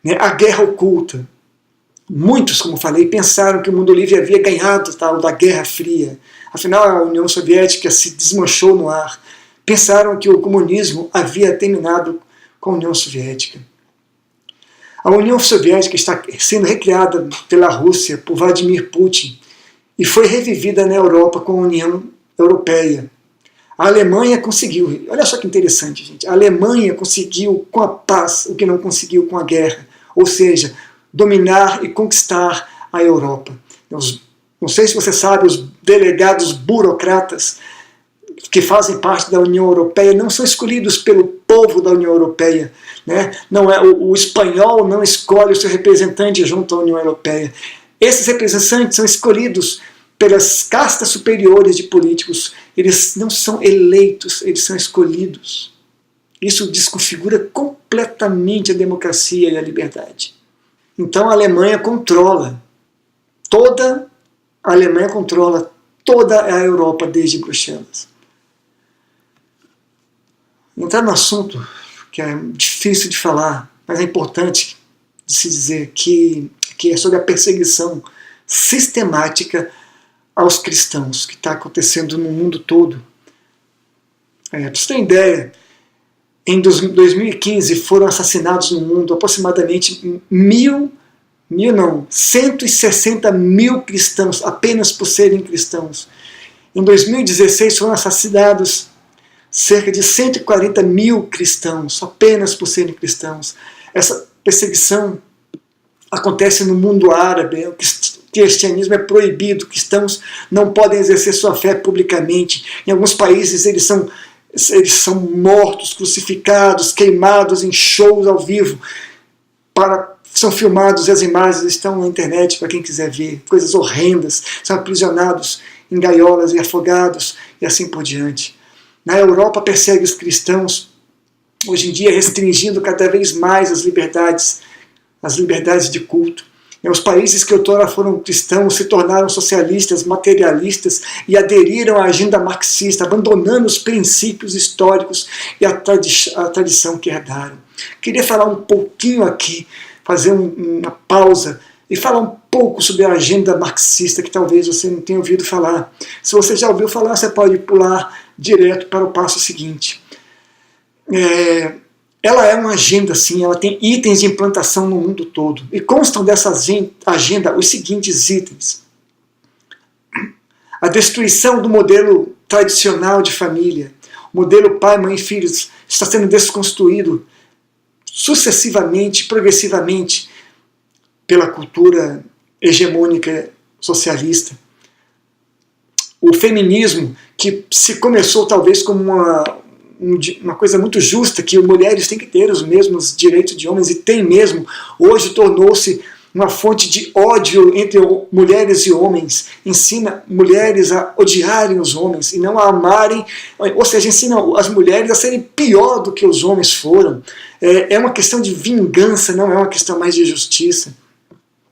né, a guerra oculta. Muitos, como falei, pensaram que o mundo livre havia ganhado tal da Guerra Fria. Afinal, a União Soviética se desmanchou no ar. Pensaram que o comunismo havia terminado com a União Soviética. A União Soviética está sendo recriada pela Rússia, por Vladimir Putin, e foi revivida na Europa com a União Europeia. A Alemanha conseguiu, olha só que interessante, gente, a Alemanha conseguiu com a paz o que não conseguiu com a guerra, ou seja, dominar e conquistar a Europa. Não sei se você sabe, os delegados burocratas que fazem parte da União Europeia não são escolhidos pelo povo da União Europeia, né? Não é, o espanhol não escolhe o seu representante junto à União Europeia. Esses representantes são escolhidos pelas castas superiores de políticos. Eles não são eleitos, eles são escolhidos. Isso desconfigura completamente a democracia e a liberdade. Então a Alemanha controla toda a Europa desde Bruxelas. Entrar no assunto que é difícil de falar, mas é importante de se dizer que é sobre a perseguição sistemática aos cristãos que está acontecendo no mundo todo. Para você ter ideia, em 2015 foram assassinados no mundo aproximadamente 160 mil cristãos, apenas por serem cristãos. Em 2016 foram assassinados cerca de 140 mil cristãos, apenas por serem cristãos. Essa perseguição acontece no mundo árabe. O cristianismo é proibido, cristãos não podem exercer sua fé publicamente. Em alguns países eles são mortos, crucificados, queimados em shows ao vivo, são filmados e as imagens estão na internet para quem quiser ver, coisas horrendas, são aprisionados em gaiolas e afogados e assim por diante. Na Europa persegue os cristãos, hoje em dia restringindo cada vez mais as liberdades de culto. Os países que outrora foram cristãos se tornaram socialistas, materialistas e aderiram à agenda marxista, abandonando os princípios históricos e a tradição que herdaram. Queria falar um pouquinho aqui, fazer uma pausa e falar um pouco sobre a agenda marxista, que talvez você não tenha ouvido falar. Se você já ouviu falar, você pode pular direto para o passo seguinte. Ela é uma agenda, sim, ela tem itens de implantação no mundo todo. E constam dessa agenda os seguintes itens. A destruição do modelo tradicional de família. O modelo pai, mãe e filhos está sendo desconstruído sucessivamente, progressivamente, pela cultura hegemônica socialista. O feminismo, que se começou talvez como uma coisa muito justa, que mulheres têm que ter os mesmos direitos de homens, e tem mesmo, hoje tornou-se uma fonte de ódio entre mulheres e homens, ensina mulheres a odiarem os homens e não a amarem, ou seja, ensina as mulheres a serem pior do que os homens foram. É uma questão de vingança, não é uma questão mais de justiça.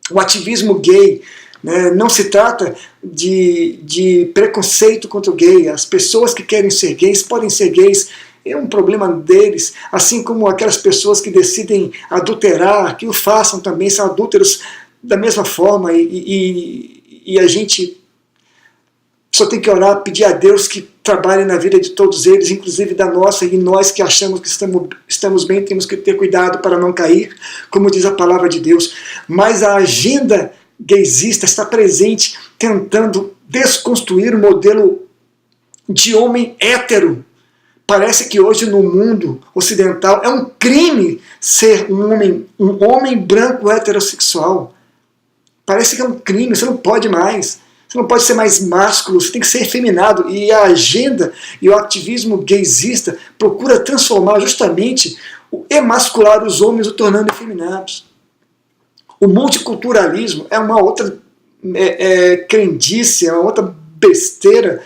O ativismo gay, né, não se trata de preconceito contra o gay. As pessoas que querem ser gays podem ser gays, é um problema deles, assim como aquelas pessoas que decidem adulterar, que o façam também, são adúlteros da mesma forma, e a gente só tem que orar, pedir a Deus que trabalhe na vida de todos eles, inclusive da nossa, e nós que achamos que estamos bem, temos que ter cuidado para não cair, como diz a palavra de Deus. Mas a agenda gaysista está presente, tentando desconstruir o modelo de homem hétero. Parece que hoje no mundo ocidental é um crime ser um homem branco heterossexual. Parece que é um crime, você não pode mais. Você não pode ser mais másculo, você tem que ser efeminado. E a agenda e o ativismo gaysista procura transformar justamente, emascular os homens, o tornando efeminados. O multiculturalismo é uma outra crendice, é uma outra besteira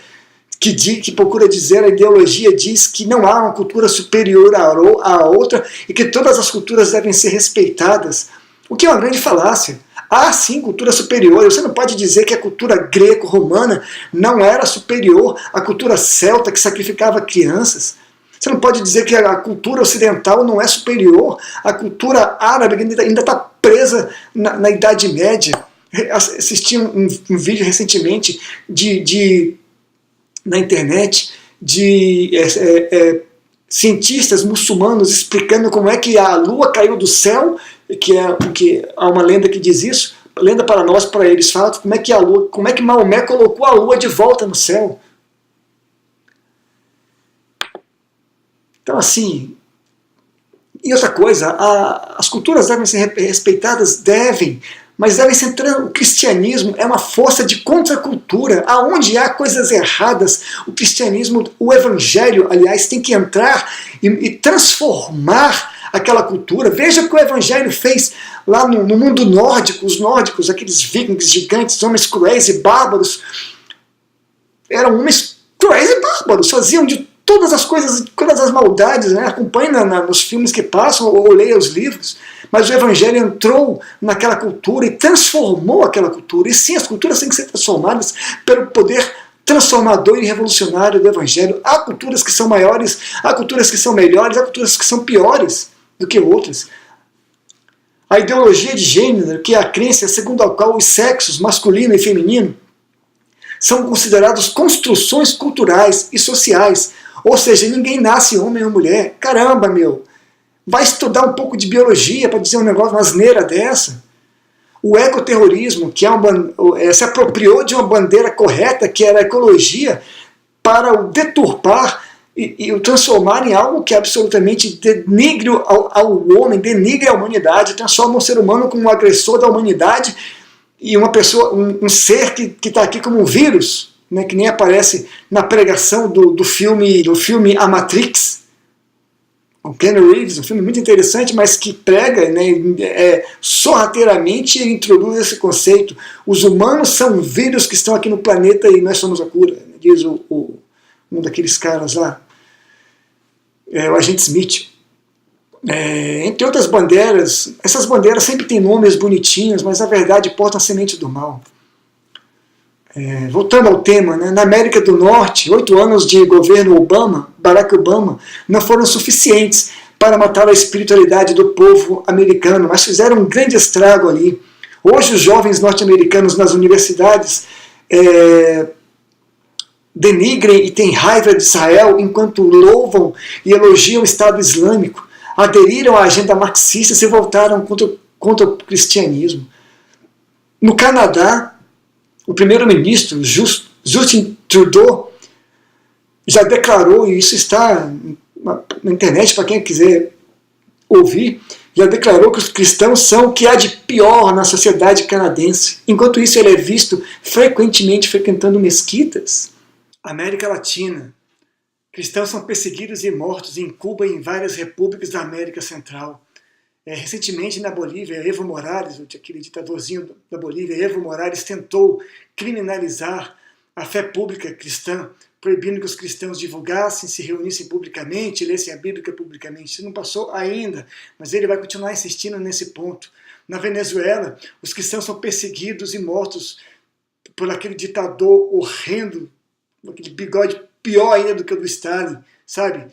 que procura dizer, a ideologia diz que não há uma cultura superior à outra e que todas as culturas devem ser respeitadas, o que é uma grande falácia. Há sim cultura superior, você não pode dizer que a cultura greco-romana não era superior à cultura celta que sacrificava crianças. Você não pode dizer que a cultura ocidental não é superior. A cultura árabe ainda está presa na Idade Média. Assisti um vídeo recentemente na internet de cientistas muçulmanos explicando como é que a lua caiu do céu, que há uma lenda que diz isso, lenda para nós, para eles, fala como é que Maomé colocou a lua de volta no céu. Então, assim, e outra coisa, as culturas devem ser respeitadas, mas devem ser. O cristianismo é uma força de contracultura. Aonde há coisas erradas, o cristianismo, o evangelho, aliás, tem que entrar e transformar aquela cultura. Veja o que o evangelho fez lá no mundo nórdico. Os nórdicos, aqueles vikings gigantes, homens cruéis e bárbaros, eram homens cruéis e bárbaros, faziam de todas as coisas, todas as maldades, né? Acompanhe nos filmes que passam ou leia os livros, mas o evangelho entrou naquela cultura e transformou aquela cultura. E sim, as culturas têm que ser transformadas pelo poder transformador e revolucionário do evangelho. Há culturas que são maiores, há culturas que são melhores, há culturas que são piores do que outras. A ideologia de gênero, que é a crença segundo a qual os sexos masculino e feminino são considerados construções culturais e sociais. Ou seja, ninguém nasce homem ou mulher. Caramba, meu! Vai estudar um pouco de biologia para dizer um negócio, uma asneira dessa. O ecoterrorismo, que se apropriou de uma bandeira correta, que era a ecologia, para o deturpar e o transformar em algo que absolutamente denigre ao homem, denigre a humanidade, transforma o ser humano como um agressor da humanidade e uma pessoa, um ser que está aqui como um vírus, né, que nem aparece na pregação do filme A Matrix, o Keanu Reeves, um filme muito interessante, mas que prega, né, sorrateiramente introduz esse conceito. Os humanos são vírus que estão aqui no planeta e nós somos a cura, diz um daqueles caras lá, o agente Smith. Entre outras bandeiras, essas bandeiras sempre têm nomes bonitinhos, mas na verdade portam a semente do mal. Voltando ao tema, né, na América do Norte, 8 anos de governo Barack Obama, não foram suficientes para matar a espiritualidade do povo americano, mas fizeram um grande estrago ali. Hoje os jovens norte-americanos nas universidades denigrem e têm raiva de Israel enquanto louvam e elogiam o Estado Islâmico, aderiram à agenda marxista e se voltaram contra o cristianismo. No Canadá, o primeiro-ministro Justin Trudeau já declarou, e isso está na internet para quem quiser ouvir, já declarou que os cristãos são o que há de pior na sociedade canadense. Enquanto isso, ele é visto frequentemente frequentando mesquitas. América Latina. Cristãos são perseguidos e mortos em Cuba e em várias repúblicas da América Central. Recentemente, na Bolívia, Evo Morales, aquele ditadorzinho da Bolívia, Evo Morales tentou criminalizar a fé pública cristã, proibindo que os cristãos divulgassem, se reunissem publicamente, lessem a Bíblia publicamente. Isso não passou ainda, mas ele vai continuar insistindo nesse ponto. Na Venezuela, os cristãos são perseguidos e mortos por aquele ditador horrendo, aquele bigode pior ainda do que o do Stalin, sabe?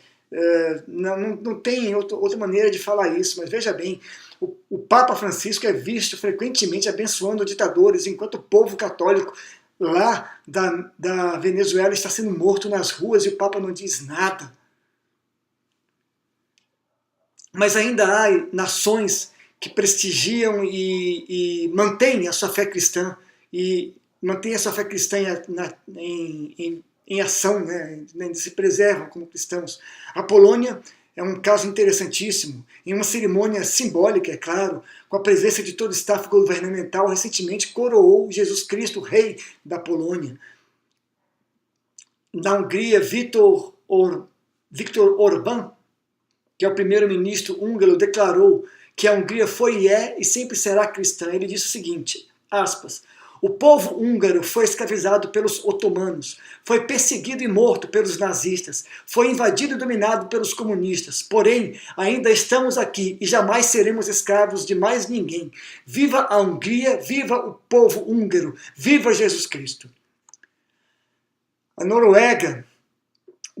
Não tem outra maneira de falar isso, mas veja bem, o Papa Francisco é visto frequentemente abençoando ditadores, enquanto o povo católico lá da Venezuela está sendo morto nas ruas e o Papa não diz nada. Mas ainda há nações que prestigiam e mantêm a sua fé cristã, e mantêm a sua fé cristã em ação, né, se preservam como cristãos. A Polônia é um caso interessantíssimo. Em uma cerimônia simbólica, é claro, com a presença de todo o staff governamental, recentemente coroou Jesus Cristo, rei da Polônia. Na Hungria, Viktor Orbán, que é o primeiro-ministro húngaro, declarou que a Hungria foi e sempre será cristã. Ele disse o seguinte, aspas, o povo húngaro foi escravizado pelos otomanos, foi perseguido e morto pelos nazistas, foi invadido e dominado pelos comunistas. Porém, ainda estamos aqui e jamais seremos escravos de mais ninguém. Viva a Hungria, viva o povo húngaro, viva Jesus Cristo. A Noruega,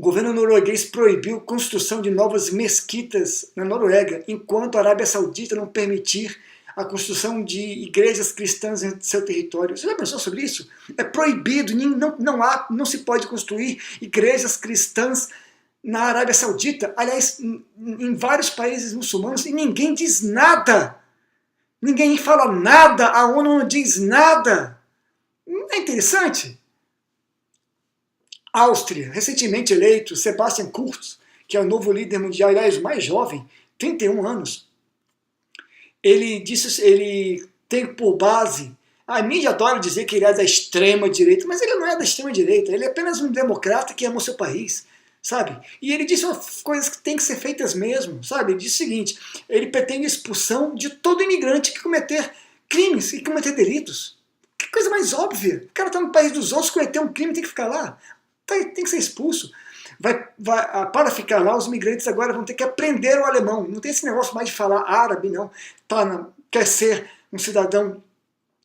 o governo norueguês proibiu a construção de novas mesquitas na Noruega, enquanto a Arábia Saudita não permitir a construção de igrejas cristãs em seu território. Você já pensou sobre isso? É proibido, não se pode construir igrejas cristãs na Arábia Saudita, aliás, em vários países muçulmanos, e ninguém diz nada. Ninguém fala nada, a ONU não diz nada. Não é interessante? Áustria, recentemente eleito, Sebastian Kurz, que é o novo líder mundial, aliás, o mais jovem, 31 anos, ele tem por base, a mídia adora dizer que ele é da extrema-direita, mas ele não é da extrema-direita, ele é apenas um democrata que ama o seu país, sabe? E ele disse coisas que têm que ser feitas mesmo, sabe? Ele disse o seguinte, ele pretende a expulsão de todo imigrante que cometer crimes e cometer delitos. Que coisa mais óbvia! O cara está no país dos outros, cometer um crime, tem que ficar lá. Tem que ser expulso. Para ficar lá, os imigrantes agora vão ter que aprender o alemão. Não tem esse negócio mais de falar árabe, não. Quer ser um cidadão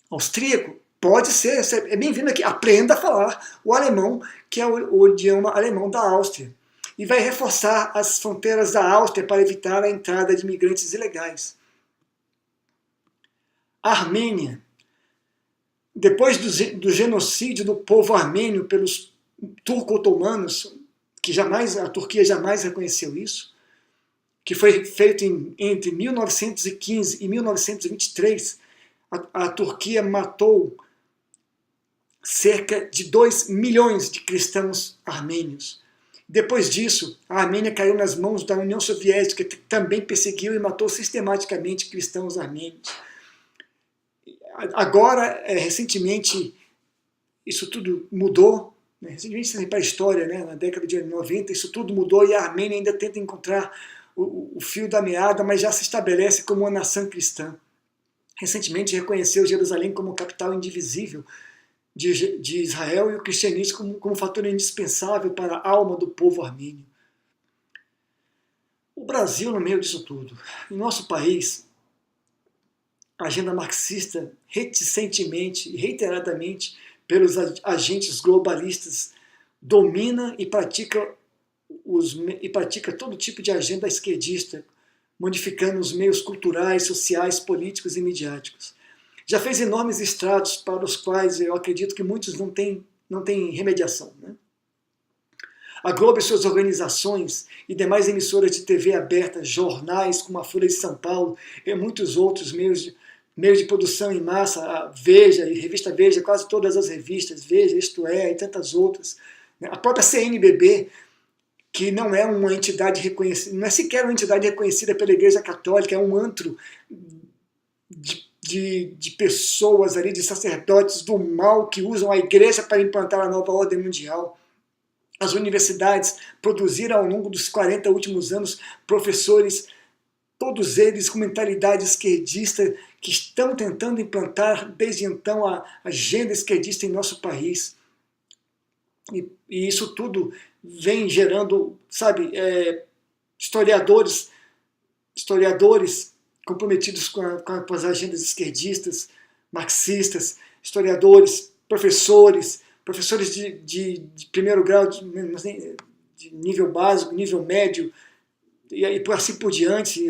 austríaco? Pode ser, é bem-vindo aqui. Aprenda a falar o alemão, que é o idioma alemão da Áustria. E vai reforçar as fronteiras da Áustria para evitar a entrada de imigrantes ilegais. A Armênia. Depois do genocídio do povo armênio pelos turco-otomanos, que a Turquia jamais reconheceu isso, que foi feito entre 1915 e 1923, a Turquia matou cerca de 2 milhões de cristãos armênios. Depois disso, a Armênia caiu nas mãos da União Soviética, que também perseguiu e matou sistematicamente cristãos armênios. Agora, recentemente, isso tudo mudou. Recentemente, para a história, né, na década de 90, isso tudo mudou e a Armênia ainda tenta encontrar o fio da meada, mas já se estabelece como uma nação cristã. Recentemente reconheceu Jerusalém como capital indivisível de Israel e o cristianismo como fator indispensável para a alma do povo armênio. O Brasil no meio disso tudo. Em nosso país, a agenda marxista reticentemente e reiteradamente pelos agentes globalistas domina e pratica todo tipo de agenda esquerdista, modificando os meios culturais, sociais, políticos e midiáticos. Já fez enormes estragos para os quais eu acredito que muitos não têm remediação, né? A Globo e suas organizações e demais emissoras de TV aberta, jornais como a Folha de São Paulo e muitos outros meios de produção em massa, a Veja e Revista Veja, quase todas as revistas, Veja, Isto É, e tantas outras. A própria CNBB, que não é uma entidade reconhecida, não é sequer uma entidade reconhecida pela Igreja Católica, é um antro de pessoas ali, de sacerdotes do mal que usam a Igreja para implantar a nova ordem mundial. As universidades produziram ao longo dos 40 últimos anos professores, todos eles com mentalidade esquerdista, que estão tentando implantar desde então a agenda esquerdista em nosso país. E isso tudo vem gerando, sabe, historiadores comprometidos com as agendas esquerdistas, marxistas, historiadores, professores de primeiro grau, de nível básico, nível médio, e por assim por diante,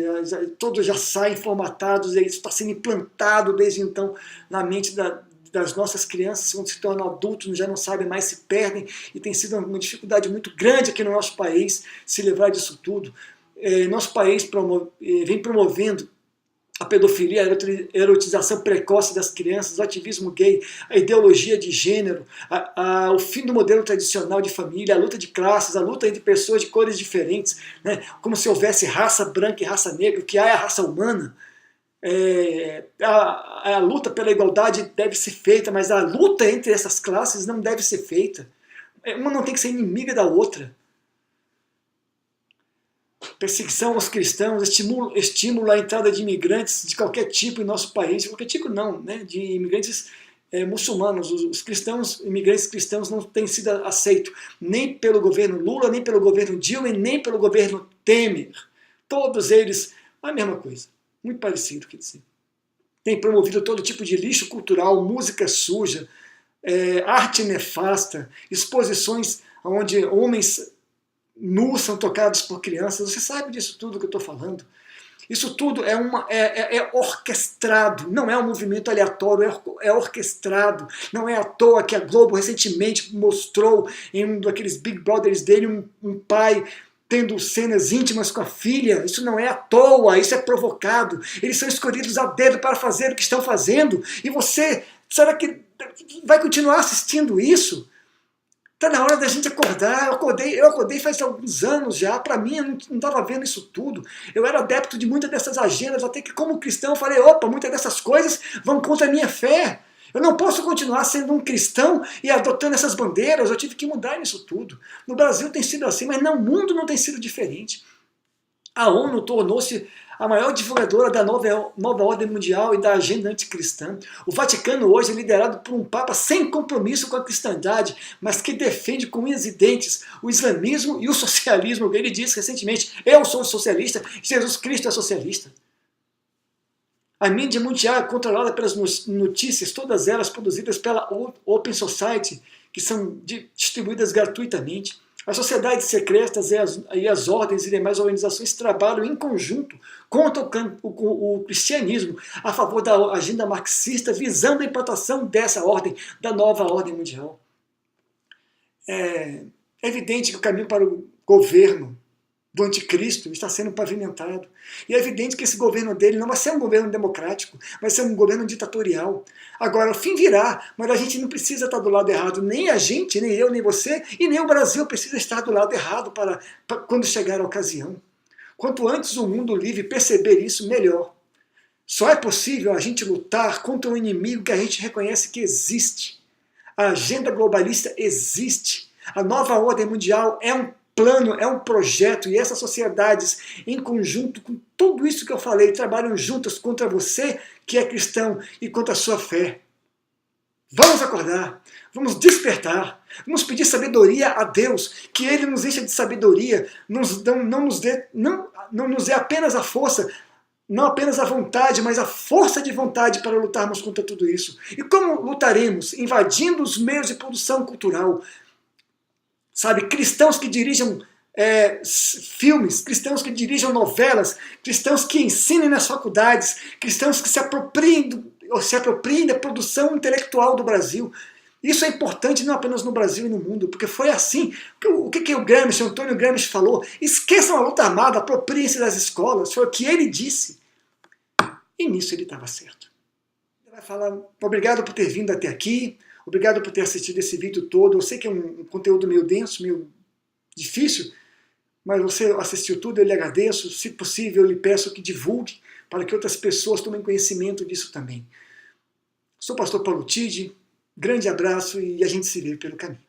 todos já saem formatados, e isso está sendo implantado desde então na mente das nossas crianças, quando se tornam adultos, já não sabem mais, se perdem, e tem sido uma dificuldade muito grande aqui no nosso país se livrar disso tudo. Nosso país vem promovendo a pedofilia, a erotização precoce das crianças, o ativismo gay, a ideologia de gênero, o fim do modelo tradicional de família, a luta de classes, a luta entre pessoas de cores diferentes, né? Como se houvesse raça branca e raça negra, o que há é a raça humana. A luta pela igualdade deve ser feita, mas a luta entre essas classes não deve ser feita. Uma não tem que ser inimiga da outra. Perseguição aos cristãos, estímulo à entrada de imigrantes de qualquer tipo em nosso país, de qualquer tipo não, né? De imigrantes muçulmanos. Os cristãos, imigrantes cristãos não têm sido aceitos nem pelo governo Lula, nem pelo governo Dilma, nem pelo governo Temer. Todos eles, a mesma coisa, muito parecido, quer dizer. Tem promovido todo tipo de lixo cultural, música suja, arte nefasta, exposições onde homens nus são tocados por crianças. Você sabe disso tudo que eu estou falando. Isso tudo é orquestrado, não é um movimento aleatório, é orquestrado. Não é à toa que a Globo recentemente mostrou em um daqueles Big Brothers dele um pai tendo cenas íntimas com a filha. Isso não é à toa, isso é provocado. Eles são escolhidos a dedo para fazer o que estão fazendo. E você, será que vai continuar assistindo isso? Está na hora da gente acordar. Eu acordei faz alguns anos já. Para mim, eu não estava vendo isso tudo. Eu era adepto de muitas dessas agendas, até que como cristão eu falei, opa, muitas dessas coisas vão contra a minha fé. Eu não posso continuar sendo um cristão e adotando essas bandeiras. Eu tive que mudar nisso tudo. No Brasil tem sido assim, mas no mundo não tem sido diferente. A ONU tornou-se a maior divulgadora da nova ordem mundial e da agenda anticristã. O Vaticano hoje é liderado por um papa sem compromisso com a cristandade, mas que defende com unhas e dentes o islamismo e o socialismo. Ele disse recentemente, eu sou socialista, Jesus Cristo é socialista. A mídia mundial é controlada pelas notícias, todas elas produzidas pela Open Society, que são distribuídas gratuitamente. As sociedades secretas e as ordens e demais organizações trabalham em conjunto contra o cristianismo, a favor da agenda marxista, visando a implantação dessa ordem, da nova ordem mundial. É evidente que o caminho para o governo do anticristo está sendo pavimentado. E é evidente que esse governo dele não vai ser um governo democrático, vai ser um governo ditatorial. Agora, o fim virá, mas a gente não precisa estar do lado errado. Nem a gente, nem eu, nem você, e nem o Brasil precisa estar do lado errado para quando chegar a ocasião. Quanto antes o mundo livre perceber isso, melhor. Só é possível a gente lutar contra um inimigo que a gente reconhece que existe. A agenda globalista existe. A nova ordem mundial é um plano, é um projeto, e essas sociedades, em conjunto com tudo isso que eu falei, trabalham juntas contra você, que é cristão, e contra a sua fé. Vamos acordar, vamos despertar, vamos pedir sabedoria a Deus, que Ele nos encha de sabedoria, não nos dê apenas a força, não apenas a vontade, mas a força de vontade para lutarmos contra tudo isso. E como lutaremos? Invadindo os meios de produção cultural. Sabe, cristãos que dirijam filmes, cristãos que dirijam novelas, cristãos que ensinem nas faculdades, cristãos que se apropriem da produção intelectual do Brasil. Isso é importante não apenas no Brasil e no mundo, porque foi assim. O que o Gramsci, o Antônio Gramsci falou? Esqueçam a luta armada, apropriem-se das escolas. Foi o que ele disse. E nisso ele estava certo. Ele vai falar, obrigado por ter vindo até aqui. Obrigado por ter assistido esse vídeo todo. Eu sei que é um conteúdo meio denso, meio difícil, mas você assistiu tudo, eu lhe agradeço. Se possível, eu lhe peço que divulgue para que outras pessoas tomem conhecimento disso também. Sou o pastor Paulo Tide, grande abraço e a gente se vê pelo caminho.